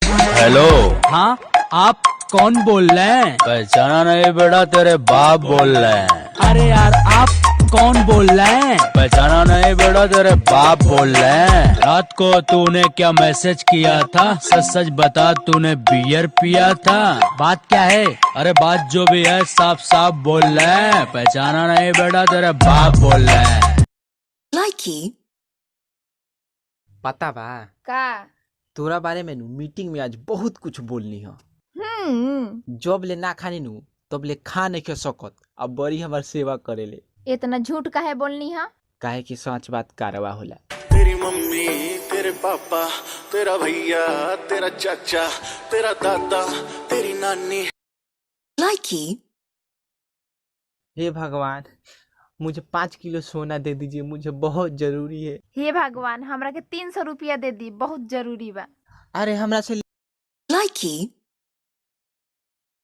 Hello. हाँ, आप कौन बोल रहे हैं? पहचाना नहीं बेटा, तेरे बाप बोल रहे हैं। अरे यार, आप कौन बोल रहे हैं? पहचाना नहीं बेटा, तेरे बाप बोल रहे हैं। रात को तूने क्या मैसेज किया था? सच सच बता, तूने बियर पिया था? बात क्या है? अरे बात जो भी है साफ साफ बोल रहे हैं। पहचाना नहीं बेटा, तेरे बाप बोल रहे हैं। Likey, पता बा का तोरा बारे में मीटिंग में आज बहुत कुछ बोलनी है। जब ले ना खानी नु तब ले खा नहीं के सकत, अब बड़ी हमार सेवा करेले। इतना झूठ काहे बोलनी हा? काहे कि सच बात कारवा होला। तेरी मम्मी, तेरे पापा, तेरा भैया, तेरा चाचा, तेरा दादा, तेरी नानी। Likey, हे भगवान, मुझे 5 किलो सोना दे दीजिए, मुझे बहुत जरूरी है। हे भगवान, हमरा के 300 रुपया दे दी, बहुत जरूरी बा। अरे हमरा से Likey,